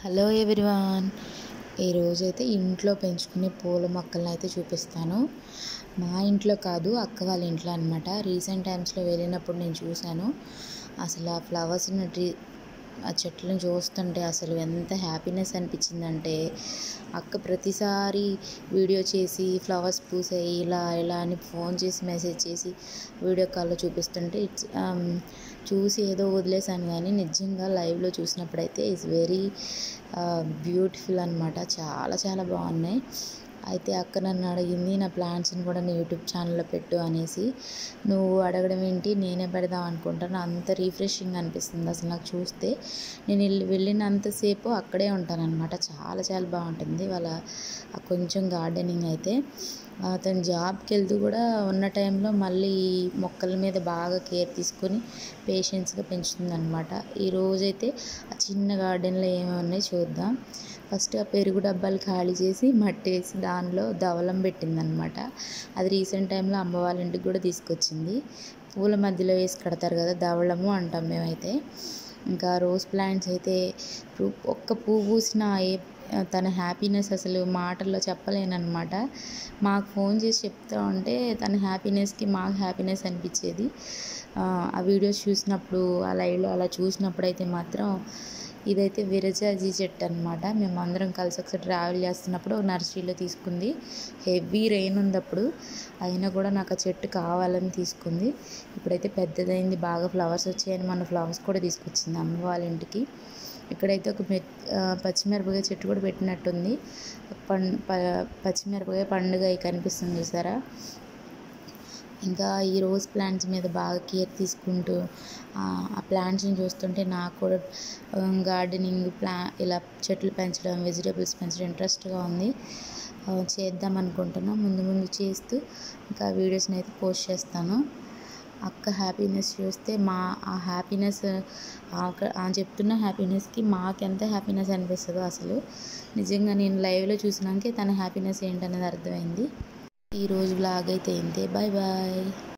Hello everyone. ఈరోజైతే ఇంట్లో పెంచుకునే పూల మొక్కలను అయితే చూపిస్తాను. మా ఇంట్లో కాదు, అక్క వాళ్ళ ఇంట్లో అనమాట. రీసెంట్ టైమ్స్లో వెళ్ళినప్పుడు నేను చూశాను. అసలు ఆ ఫ్లవర్స్ని ఆ చెట్లను చూస్తుంటే అసలు ఎంత హ్యాపీనెస్ అనిపించిందంటే, అక్క ప్రతిసారి వీడియో చేసి ఫ్లవర్స్ పూసాయి ఇలా ఇలా అని ఫోన్ చేసి మెసేజ్ చేసి వీడియో కాల్లో చూపిస్తుంటే చూసి ఏదో వదిలేసాను. కానీ నిజంగా లైవ్లో చూసినప్పుడైతే ఇట్స్ వెరీ బ్యూటిఫుల్ అనమాట. చాలా చాలా బాగున్నాయి. అయితే అక్క నన్ను అడిగింది, నా ప్లాంట్స్ని కూడా నీ యూట్యూబ్ ఛానల్లో పెట్టు అనేసి. నువ్వు అడగడం ఏంటి, నేనే పెడదాం అనుకుంటాను. అంత రీఫ్రెషింగ్ అనిపిస్తుంది అసలు నాకు చూస్తే. నేను వెళ్ళినంతసేపు అక్కడే ఉంటానన్నమాట. చాలా చాలా బాగుంటుంది వాళ్ళ కొంచెం గార్డెనింగ్ అయితే. తను జాబ్కి వెళ్తూ కూడా ఉన్న టైంలో మళ్ళీ మొక్కల మీద బాగా కేర్ తీసుకొని పేషెన్స్గా పెంచుతుంది అనమాట. ఈరోజైతే ఆ చిన్న గార్డెన్లో ఏమేమి ఉన్నాయి చూద్దాం. ఫస్ట్ ఆ పెరుగు డబ్బాలు ఖాళీ చేసి మట్టి వేసి దానిలో ధవళం పెట్టిందనమాట. అది రీసెంట్ టైంలో అమ్మ వాళ్ళ ఇంటికి కూడా తీసుకొచ్చింది. పూల మధ్యలో వేసి కడతారు కదా, ధవళము అంటాం మేమైతే. ఇంకా రోజ్ ప్లాంట్స్ అయితే ఒక్క పువ్వు పూసిన తన హ్యాపీనెస్ అసలు మాటల్లో చెప్పలేనమాట. మాకు ఫోన్ చేసి చెప్తా ఉంటే తన హ్యాపీనెస్కి మాకు హ్యాపీనెస్ అనిపించేది. ఆ వీడియోస్ చూసినప్పుడు, ఆ లైవ్లో అలా చూసినప్పుడు అయితే మాత్రం. ఇదైతే విరజాజి చెట్టు అనమాట. మేము అందరం కలిసి ఒకసారి ట్రావెల్ చేస్తున్నప్పుడు నర్సరీలో తీసుకుంది. హెవీ రెయిన్ ఉంది అప్పుడు, అయినా కూడా నాకు ఆ చెట్టు కావాలని తీసుకుంది. ఇప్పుడైతే పెద్దదైంది, బాగా ఫ్లవర్స్ వచ్చాయని మన ఫ్లవర్స్ కూడా తీసుకొచ్చింది అమ్మ వాళ్ళ ఇంటికి. ఇక్కడైతే ఒక పచ్చిమిరపకాయ చెట్టు కూడా పెట్టినట్టుంది. పచ్చిమిరపకాయ పండుగ కనిపిస్తుంది చూసారా. ఇంకా ఈ రోజ్ ప్లాంట్స్ మీద బాగా కేర్ తీసుకుంటూ ఆ ప్లాంట్స్ని చూస్తుంటే నాకు కూడా గార్డెనింగ్ ఇలా చెట్లు పెంచడం, వెజిటేబుల్స్ పెంచడం ఇంట్రెస్ట్గా ఉంది. చేద్దాం అనుకుంటున్నాను. ముందు ముందు చేస్తూ ఇంకా వీడియోస్ని అయితే పోస్ట్ చేస్తాను. అక్క హ్యాపీనెస్ చూస్తే ఆ హ్యాపీనెస్, చెప్తున్న హ్యాపీనెస్కి మాకెంత హ్యాపీనెస్ అనిపిస్తుందో అసలు. నిజంగా నేను లైవ్లో చూసినాకే తన హ్యాపీనెస్ ఏంటనేది అర్థమైంది. ఈరోజు వ్లాగ్ అయితే ఇంతే. Bye bye.